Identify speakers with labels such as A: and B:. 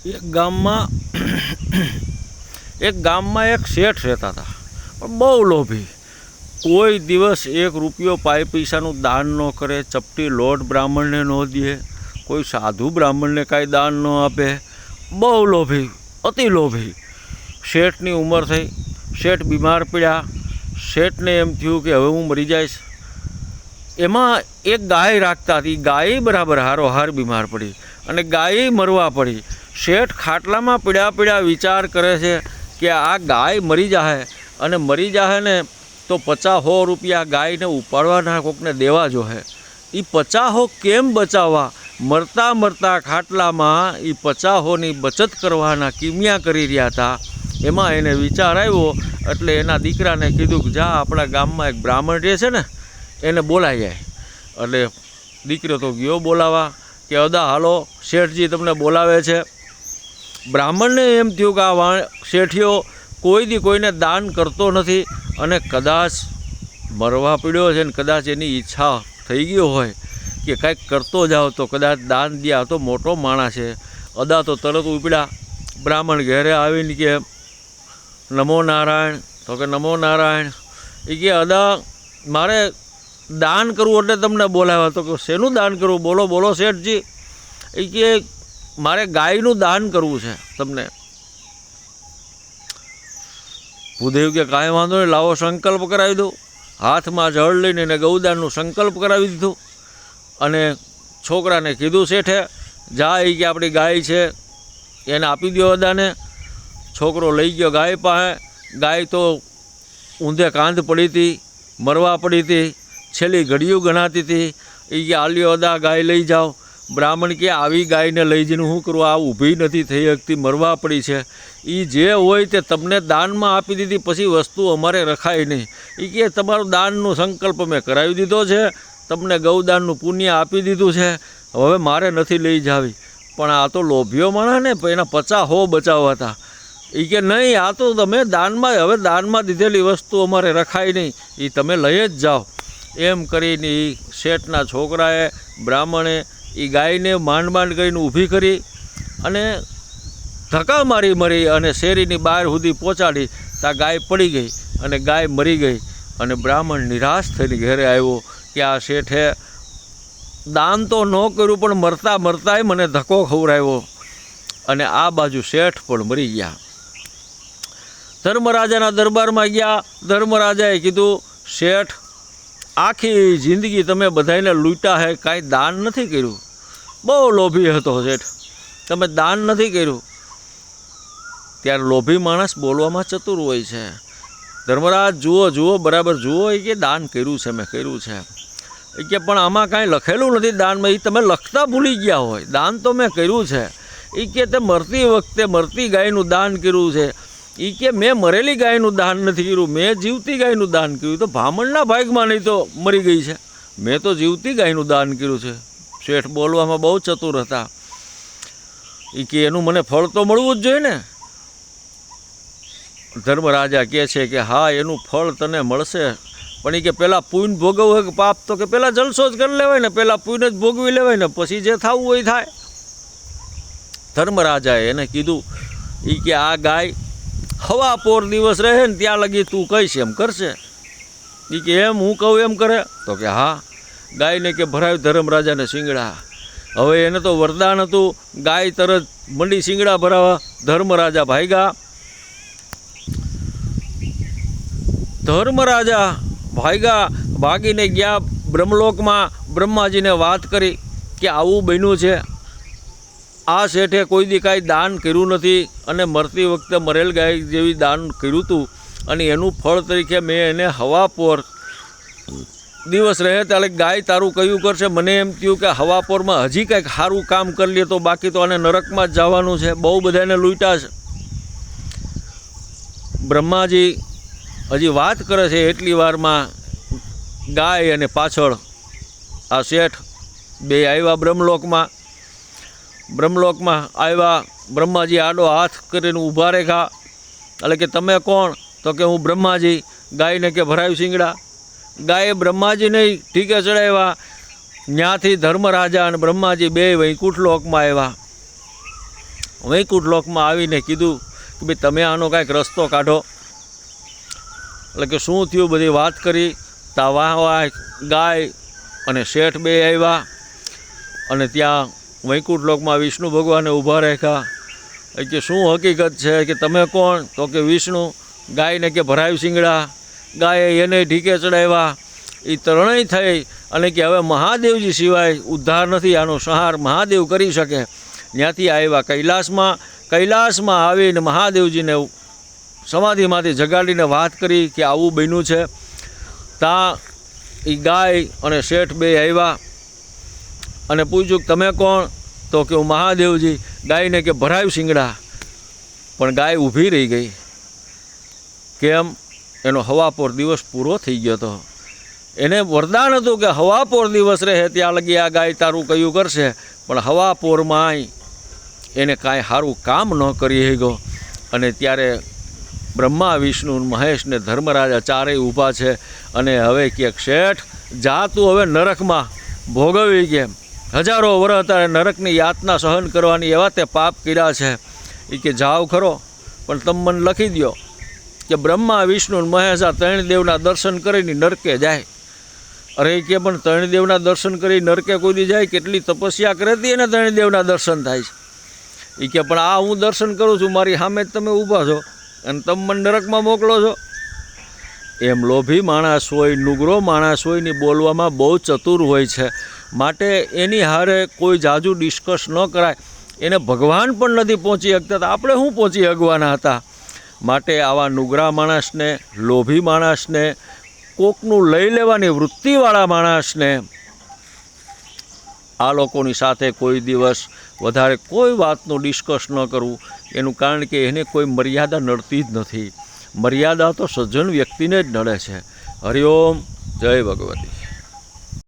A: એક ગામમાં એક શેઠ રહેતા હતા, પણ બહુ લોભી. કોઈ દિવસ 1 રૂપિયો પાઈ પૈસાનું દાન ન કરે, ચપટી લોટ બ્રાહ્મણને ન દે, કોઈ સાધુ બ્રાહ્મણને કાંઈ દાન ન આપે. બહુ લોભી, અતિ લોભી. શેઠની ઉંમર થઈ, શેઠ બીમાર પડ્યા. શેઠને એમ થયું કે હવે હું મરી જઈશ. એમાં એક ગાય રાખતા હતી, ગાય બરાબર હારોહાર બીમાર પડી અને ગાય મરવા પડી. શેઠ ખાટલામાં પીડ્યા વિચાર કરે છે કે આ ગાય મરી જાહે, અને મરી જાહે ને તો 50-100 રૂપિયા ગાયને ઉપાડવાના કોકને દેવા જોહે. એ 50 કેમ બચાવવા? મરતા મરતા ખાટલામાં એ 50ની બચત કરવાના કિમિયા કરી રહ્યા હતા. એમાં એને વિચાર આવ્યો, એટલે એના દીકરાને કીધું કે જા આપણા ગામમાં એક બ્રાહ્મણ રહે છે ને એને બોલાવી જાય. એટલે દીકરો તો ગયો બોલાવા, કે અદા હાલો શેઠજી તમને બોલાવે છે. બ્રાહ્મણને એમ થયું કે આ શેઠિયો કોઈ દી કોઈને દાન કરતો નથી, અને કદાચ મરવા પડ્યો છે ને કદાચ એની ઈચ્છા થઈ ગયો હોય કે કાંઈક કરતો જાઓ તો કદાચ દાન દે, તો મોટો માણસ છે. અદા તો તરત ઉપડ્યા. બ્રાહ્મણ ઘેરે આવીને કે નમો નારાયણ. તો કે નમો નારાયણ. એ કે અદા મારે દાન કરવું એટલે તમને બોલાવ્યા. તો કે શેનું દાન કરવું? બોલો બોલો શેઠજી. એ કે મારે ગાયનું દાન કરવું છે તમને. ભૂદેવ કે કાંઈ વાંધો નહીં, લાવો સંકલ્પ કરાવી દો. હાથમાં જળ લઈને એને ગૌદાનનું સંકલ્પ કરાવી દીધું. અને છોકરાને કીધું શેઠે જા, એ કે આપણી ગાય છે એને આપી દો અદાને. છોકરો લઈ ગયો ગાય પાસે. ગાય તો ઊંધે કાંધ પડી હતી, મરવા પડી હતી, છેલ્લી ઘડીયું ગણાતી હતી. એ કે આલ્યો અદા ગાય લઈ જાઓ. બ્રાહ્મણ કે આવી ગાયને લઈ જઈને શું કરવું? આ ઊભી નથી થઈ શકતી, મરવા પડી છે. એ જે હોય તે તમને દાનમાં આપી દીધી, પછી વસ્તુ અમારે રખાય નહીં. એ કે તમારું દાનનો સંકલ્પ મેં કરાવી દીધો છે, તમને ગૌદાનનું પુણ્ય આપી દીધું છે, હવે મારે નથી લઈ જાવી. પણ આ તો લોભીઓ માણસ ને, એના 50 બચાવવા હતા. એ કે નહીં, આ તો તમે દાનમાં, હવે દાનમાં દીધેલી વસ્તુ અમારે રખાય નહીં, એ તમે લઈ જ જાઓ. એમ કરીને એ શેઠના છોકરાએ, બ્રાહ્મણે એ ગાયને માંડ કરીને ઊભી કરી અને ધક્કા મારી અને શેરીની બહાર સુધી પહોંચાડી. ત્યાં ગાય પડી ગઈ અને ગાય મરી ગઈ. અને બ્રાહ્મણ નિરાશ થઈને ઘરે આવ્યો કે આ શેઠે દાન તો ન કર્યું, પણ મરતા મરતાય મને ધક્કો ખવડાવ્યો. અને આ બાજુ શેઠ પણ મરી ગયા. ધર્મરાજાના દરબારમાં ગયા. ધર્મરાજાએ કીધું શેઠ, આખી જિંદગી તમે બધાને લૂંટ્યા હે, કાંઈ દાન નથી કર્યું. બહુ લોભી હતો શેઠ, તમે દાન નથી કર્યું. ત્યારે લોભી માણસ બોલવામાં ચતુર હોય છે. ધર્મરાજ જુઓ બરાબર જુઓ. એ કે દાન કર્યું છે, મેં કર્યું છે. એ કે પણ આમાં કાંઈ લખેલું નથી દાનમાં. એ તમે લખતા ભૂલી ગયા હોય. દાન તો મેં કર્યું છે. એ કે તે મરતી વખતે મરતી ગાયનું દાન કર્યું છે. એ કે મેં મરેલી ગાયનું દાન નથી કર્યું, મેં જીવતી ગાયનું દાન કર્યું. તો બ્રાહ્મણના ભાગમાં નહીં તો મરી ગઈ છે, મેં તો જીવતી ગાયનું દાન કર્યું છે. શેઠ બોલવામાં બહુ ચતુર હતા. એ કે એનું મને ફળ તો મળવું જ જોઈએ ને. ધર્મરાજા કહે છે કે હા, એનું ફળ તને મળશે, પણ એ કે પહેલાં પુણ્ય ભોગવવું હોય કે પાપ? તો કે પહેલાં જલસો જ કરી લેવાય ને, પહેલાં પુણ્ય જ ભોગવી લેવાય ને, પછી જે થવું હોય થાય. ધર્મરાજાએ એને કીધું, એ કે આ ગાય હવા પોર દિવસ રહે ને ત્યાં લગી તું કહીશ એમ કરશે. એ કે એમ હું કહું એમ કરે? તો કે હા. ગાયને કે ભરાયું ધર્મરાજાને શિંગડા. હવે એને તો વરદાન હતું, ગાય તરત મંડી શિંગડા ભરાવા. ધર્મરાજા ભાગ્યા. ધર્મરાજા ભાગીને ગયા બ્રહ્મલોકમાં. બ્રહ્માજીને વાત કરી કે આવું બન્યું છે, આ શેઠે કોઈ દી કાંઈ દાન કર્યું નથી, અને મરતી વખતે મરેલ ગાય જેવી દાન કર્યું હતું, અને એનું ફળ તરીકે મેં એને હવા પોર દિવસ રહે ત્યારે ગાય તારું કયું કરશે. મને એમ થયું કે હવા પોરમાં હજી કાંઈક સારું કામ કરી લે, તો બાકી તો આને નરકમાં જ જવાનું છે. બહુ બધાને લૂંટ્યા છે. બ્રહ્માજી હજી વાત કરે છે એટલી વારમાં ગાય અને પાછળ આ શેઠ બે આવ્યા બ્રહ્મલોકમાં. બ્રહ્મલોકમાં આવ્યા. બ્રહ્માજી આડો હાથ કરીને ઊભા રેખા. એટલે કે તમે કોણ? તો કે હું બ્રહ્માજી. ગાયને કે ભરાયું શિંગડા. ગાયે બ્રહ્માજીને ઠીકે ચડાવ્યા. ત્યાંથી ધર્મરાજા અને બ્રહ્માજી બે વૈકુંઠ લોકમાં આવ્યા. વૈકુંઠ લોકમાં આવીને કીધું કે ભાઈ તમે આનો કાંઈક રસ્તો કાઢો. એટલે કે શું થયું બધી વાત કરી. તા વાહ ગાય અને શેઠ બે આવ્યા અને ત્યાં વૈકુંઠ લોકમાં વિષ્ણુ ભગવાને ઊભા રાખ્યા. કે શું હકીકત છે કે તમે કોણ? તો કે વિષ્ણુ. ગાયને કે ભરાયું શિંગડા. ગાયે એને ઢીકે ચડાવ્યા. એ ત્રણેય થઈ અને કે હવે મહાદેવજી સિવાય ઉદ્ધાર નથી, આનો સંહાર મહાદેવ કરી શકે. ત્યાંથી આવ્યા કૈલાસમાં આવીને મહાદેવજીને સમાધિમાંથી જગાડીને વાત કરી કે આવું બન્યું છે. ત્યાં એ ગાય અને શેઠ બે આવ્યા અને પૂછ્યું કે તમે કોણ? તો કે હું મહાદેવજી. ગાયને કે ભરાયું શિંગડા. પણ ગાય ઊભી રહી ગઈ. કેમ? એનો હવાપોર દિવસ પૂરો થઈ ગયો હતો. એને વરદાન હતું કે હવાપોર દિવસ રહે ત્યાં લગી આ ગાય તારું કયું કરશે. પણ હવાપોરમાંય એને કાંઈ સારું કામ ન કરી શક્યો. અને ત્યારે બ્રહ્મા વિષ્ણુ મહેશને ધર્મરાજા ચારેય ઊભા છે અને હવે ક્યાંક શેઠ જા તું હવે નરકમાં ભોગવી કેમ. હજારો વર્ષ તારે નરકની યાતના સહન કરવાની એવા તે પાપ કર્યા છે. એ કે જાઓ ખરો પણ તમે મને લખી દો કે બ્રહ્મા વિષ્ણુ મહેશ આ ત્રણ દેવના દર્શન કરીને નરકે જાય. અરે કે પણ ત્રણ દેવના દર્શન કરી નરકે કોઈ દી જાય? કેટલી તપસ્યા કરેતી એને ત્રણ દેવના દર્શન થાય છે. એ કે પણ આ હું દર્શન કરું છું, મારી સામે જ તમે ઊભા છો અને તમે મને નરકમાં મોકલો છો. એમ લોભી માણસ હોય, નુગરો માણસ હોય ને બોલવામાં બહુ ચતુર હોય છે. માટે એની હારે કોઈ જાજુ ડિસ્કસ ન કરાય. એને ભગવાન પણ નથી પહોંચી શકતા, તો આપણે શું પહોંચી શકવાના હતા? માટે આવા નુગરા માણસને, લોભી માણસને, કોકનું લઈ લેવાની વૃત્તિવાળા માણસને આ લોકોની સાથે કોઈ દિવસ વધારે કોઈ વાતનું ડિસ્કસ ન કરવું. એનું કારણ કે એને કોઈ મર્યાદા નડતી જ નથી. મર્યાદા તો સજ્જન વ્યક્તિને જ નડે છે. હરિઓમ, જય ભગવતી.